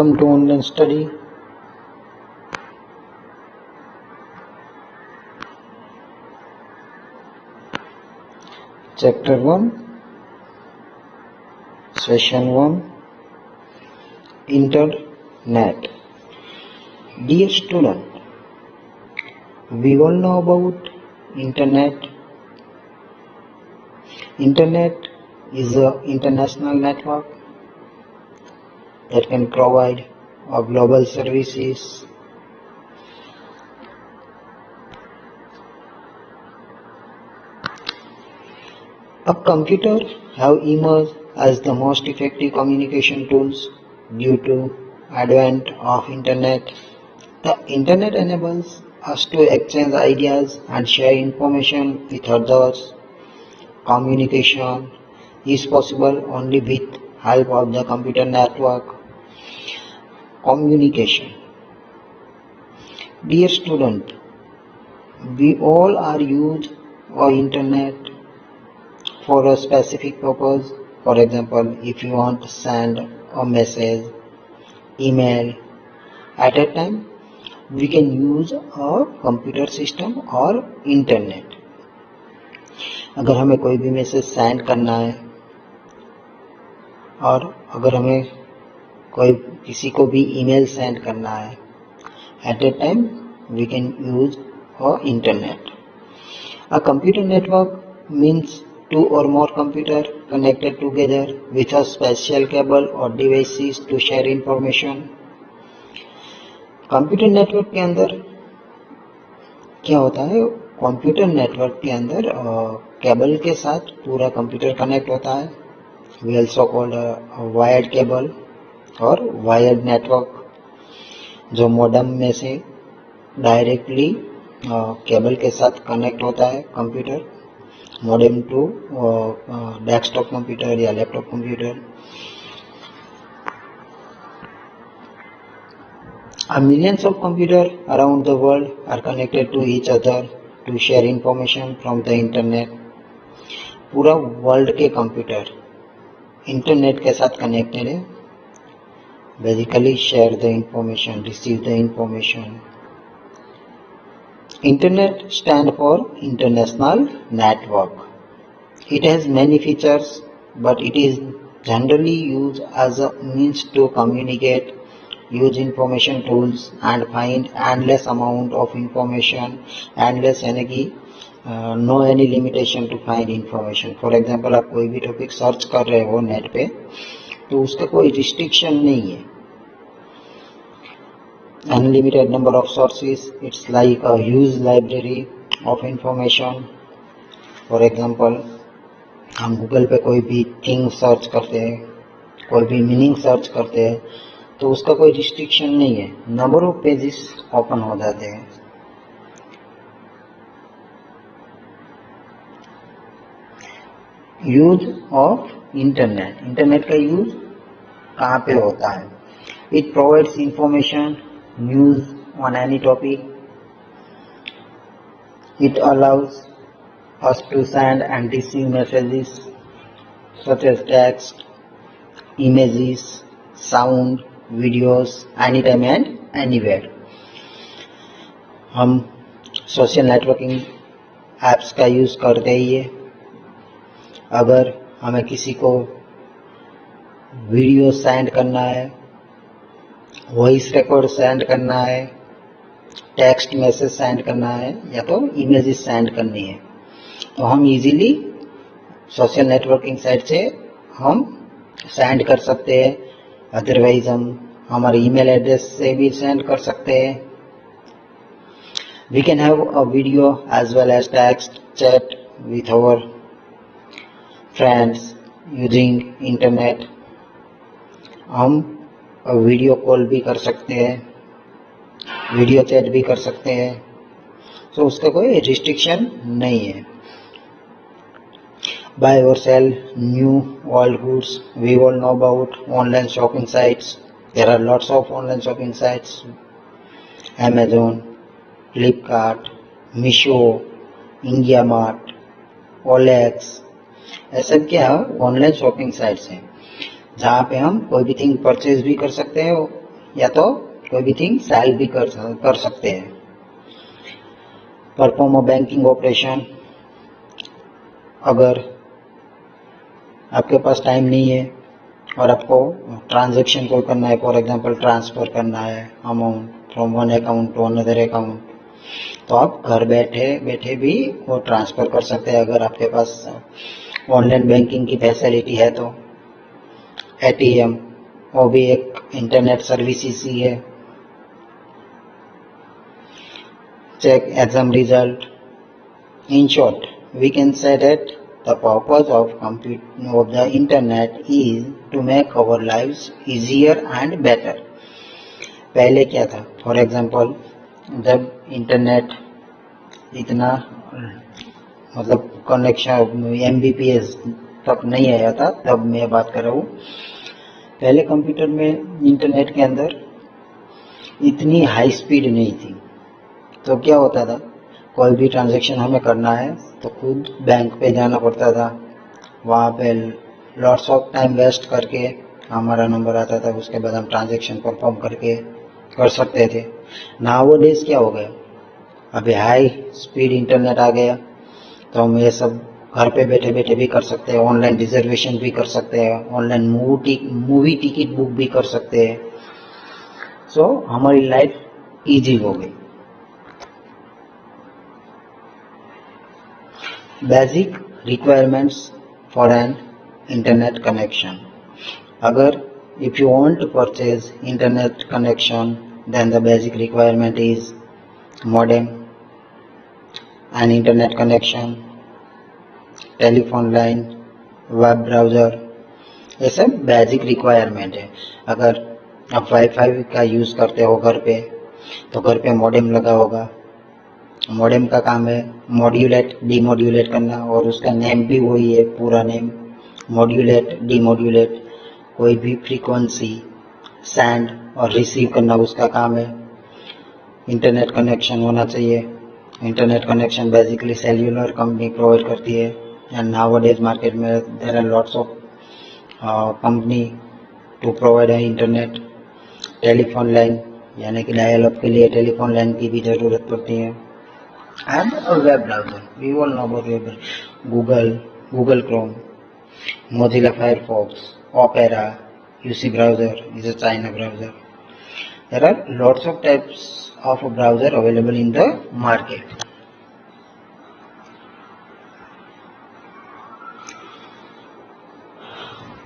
Welcome to online study. Chapter 1, Session 1, Internet. Dear student, we all know about Internet. Internet is an international network that can provide global services. A computer have emerged as the most effective communication tools due to advent of Internet. The Internet enables us to exchange ideas and share information with others. Communication is possible only with help of the computer network. Communication. Dear student, we all are use of Internet for a specific purpose. For example, if you want to send a message, email, at a time, we can use a computer system or Internet. अगर हमें कोई भी message send करना है और अगर हमें कोई किसी को भी ईमेल सेंड करना है, at a time we can use internet. A computer network means two or more computers connected together with a special cable or devices to share information. Computer network के अंदर क्या होता है? कंप्यूटर नेटवर्क के अंदर cable के साथ पूरा कंप्यूटर कनेक्ट होता है. We also called wired cable और वायर्ड नेटवर्क, जो मॉडेम में से डायरेक्टली केबल के साथ कनेक्ट होता है computer, modem to desktop computer या laptop computer. Millions of computers around the world are connected to each other to share information from the internet. पूरा वर्ल्ड के कंप्यूटर इंटरनेट के साथ कनेक्टेड है. Basically share the information, receive the information. Internet stand for international network. It has many features, but it is generally used as a means to communicate, use information tools and find endless amount of information. Endless यानी कि no any limitation to find information. For example, आप कोई भी topic search कर रहे हो net पे तो उसका कोई रिस्ट्रिक्शन नहीं है. Unlimited number of sources. It's like a huge library of information. For example, हम गूगल पे कोई भी थिंग सर्च करते हैं, कोई भी मीनिंग सर्च करते हैं तो उसका कोई रिस्ट्रिक्शन नहीं है. नंबर ऑफ पेजेस ओपन हो जाते हैं. Use of internet. इंटरनेट का यूज कहाँ पे होता है? It provides information, news on any topic. It allows us to send and receive messages such as text, images, sound, videos, anytime and anywhere. हम social networking apps का use करते ही है. अगर हमें किसी को वीडियो सेंड करना है, वॉइस रिकॉर्ड सेंड करना है, टेक्स्ट मैसेज सेंड करना है या तो इमेजेस सेंड करनी है तो हम इजीली सोशल नेटवर्किंग साइट से हम सेंड कर सकते हैं. अदरवाइज हम हमारे ईमेल एड्रेस से भी सेंड कर सकते हैं. We can have a video as well as text chat with our friends using internet. हम वीडियो कॉल भी कर सकते हैं, वीडियो चैट भी कर सकते हैं. तो उसका कोई रिस्ट्रिक्शन नहीं है. Buy or sell new old goods. We all know about online shopping sites. There are lots of online shopping sites. Amazon, Flipkart, Meesho, IndiaMart, OLX. ऐसे क्या ऑनलाइन शॉपिंग साइट्स हैं जहाँ पे हम कोई भी थिंग परचेज भी कर सकते हैं या तो कोई भी थिंग सेल भी कर सकते हैं। परफॉर्म अ बैंकिंग ऑपरेशन, अगर आपके पास टाइम नहीं है और आपको ट्रांजैक्शन कोई करना है, फॉर एग्जांपल ट्रांसफर करना है amount from one account to another account, तो आप घर बैठे बैठे भी वो ट्रांसफर कर सकते हैं अगर आपके पास ऑनलाइन बैंकिंग की फैसिलिटी है तो। एटीएम, वो भी एक इंटरनेट सर्विसेज ही है। Check exam result. In short, we can say that the purpose of the internet is to make our lives easier and better. पहले क्या था, फॉर एग्जाम्पल जब इंटरनेट इतना मतलब कनेक्शन MBPS तक नहीं आया था, तब मैं बात कर रहा हूँ। पहले कंप्यूटर में इंटरनेट के अंदर इतनी हाई स्पीड नहीं थी, तो क्या होता था, कोई भी ट्रांजैक्शन हमें करना है तो खुद बैंक पे जाना पड़ता था, वहाँ पे लॉट्स ऑफ टाइम वेस्ट करके हमारा नंबर आता था, उसके बाद हम ट्रांजैक्शन परफॉर्म करके कर सकते थे। नाउ डेज क्या हो गया, अभी हाई स्पीड इंटरनेट आ गया, तो हम ये सब घर पे बैठे बैठे भी कर सकते हैं। ऑनलाइन रिजर्वेशन भी कर सकते हैं, ऑनलाइन मूवी टिकट बुक भी कर सकते हैं। सो हमारी लाइफ इजी हो गई। Basic requirements for an internet connection. अगर if you want to purchase internet connection, then the basic requirement is modem, an internet connection, telephone line, web browser, ये सब बेसिक रिक्वायरमेंट है। अगर आप वाईफाई का use करते हो घर पे, तो घर पे मॉडेम लगा होगा। मॉडेम का काम है मॉड्यूलेट डीमॉड्यूलेट करना, और उसका नेम भी वही है, पूरा नेम मॉड्यूलेट डीमॉड्यूलेट। कोई भी फ्रीक्वेंसी सेंड और रिसीव करना उसका काम है। इंटरनेट कनेक्शन होना चाहिए। Internet connection basically cellular company provide करती है, एंड नाउअडेज मार्केट में there are lots of company to provide internet. Telephone line, यानी कि डायल अप के लिए टेलीफोन लाइन की भी ज़रूरत पड़ती है। And a web browser. We all know about web browser. Google Chrome, Mozilla Firefox, Opera, UC browser is a China browser. There are lots of types of browser available in the market.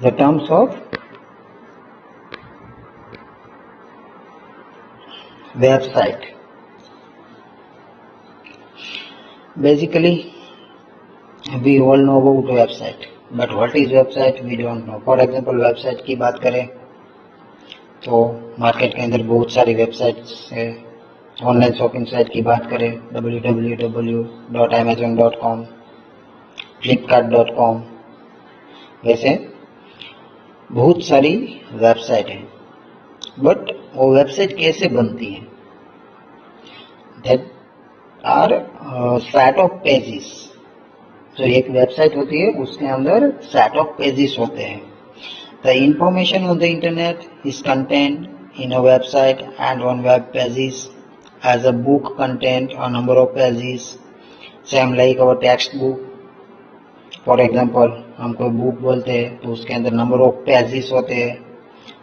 The terms of website. Basically, we all know about website, but what is website we don't know. For example, website की बात करें तो market के अंदर बहुत सारी websites है। Online shopping site की बात करें www.amazon.com, flipkart.com, वैसे बहुत सारी वेबसाइट है। बट वो वेबसाइट कैसे बनती है? That are set of pages. जो एक वेबसाइट होती है उसके अंदर सेट ऑफ पेजेस होते हैं। The information on the internet is content in a website and on web pages as a book content a number of pages, same like our textbook. For example, हम कोई book बोलते हैं तो उसके अंदर number of pages होते हैं,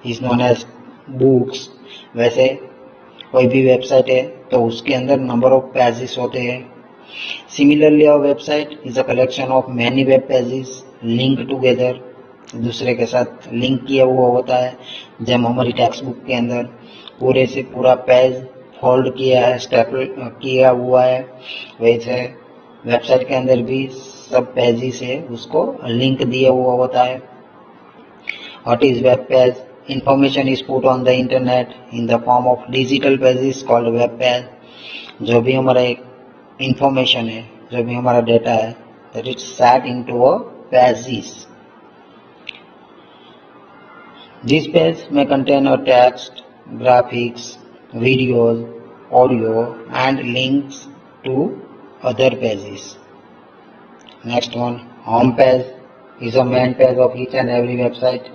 is known as books. वैसे कोई भी वेबसाइट है तो उसके अंदर नंबर ऑफ पेजेस होते हैं। Similarly a website is a collection of many web pages link together, दूसरे के साथ लिंक किया हुआ होता है। जब हमारी टेक्स्ट बुक के अंदर पूरे से पूरा पेज फोल्ड किया है, स्टेपल किया हुआ है, वैसे वेबसाइट के अंदर भी सब पेजेस है उसको लिंक दिया हुआ होता है। What is web page? Information is put on the internet in the form of digital pages called web page. जो भी हमारा एक इंफॉर्मेशन है, जो भी हमारा डेटा है, that is set into a pages. This page may contain a text, graphics, videos, audio, and links to other pages. Next one, home page is a main page of each and every website.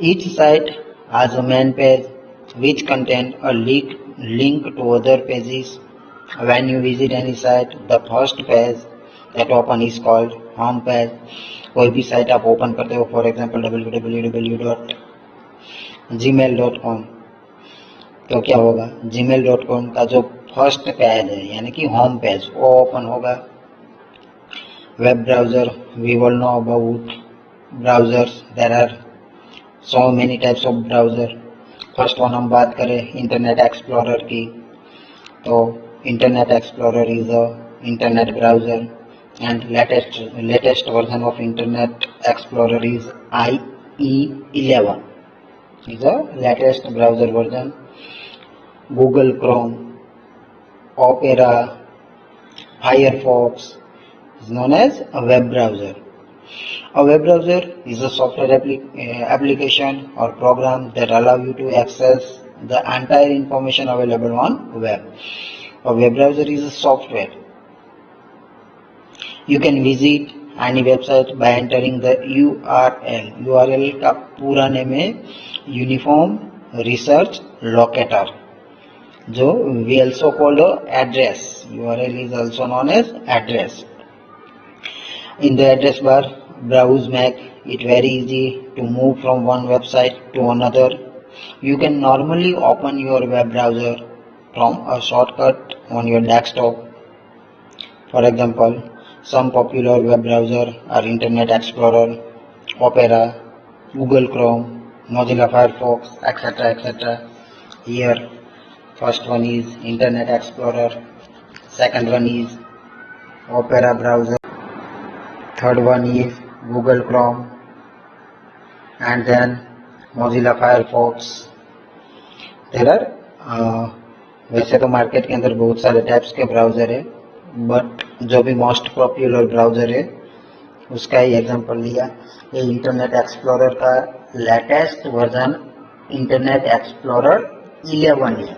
Each site as a main page which contain a link to other pages. When you visit any site, the first page that open is called home page. कोई भी site आप open करते हो, for example www.gmail.com, तो क्या होगा, gmail.com का जो फर्स्ट पेज है यानी कि होम पेज वो ओपन होगा. Web browser, we all know about browsers, there are so many types of browser. First one हम बात करें इंटरनेट एक्सप्लोरर की, तो internet explorer is a internet browser and latest version of Internet Explorer is IE11 is the latest browser version. Google Chrome, Opera, Firefox is known as a web browser. A web browser is a software application or program that allow you to access the entire information available on web. A web browser is a software. You can visit any website by entering the URL. URL का पूरा name है uniform research locator, जो we also called address. URL is also known as address. In the address bar, browse make it very easy to move from one website to another. You can normally open your web browser from a shortcut on your desktop. For example, some popular web browsers are Internet Explorer, Opera, Google Chrome, Mozilla Firefox, etc. etc. Here, first one is Internet Explorer, second one is Opera browser, third one is Google Chrome, and then Mozilla Firefox. There are वैसे तो market के अंदर बहुत सारे types के browser है, but जो भी मोस्ट पॉपुलर ब्राउजर है उसका ही एग्जांपल लिया. ये इंटरनेट एक्सप्लोरर का लेटेस्ट वर्जन इंटरनेट एक्सप्लोरर 11 है.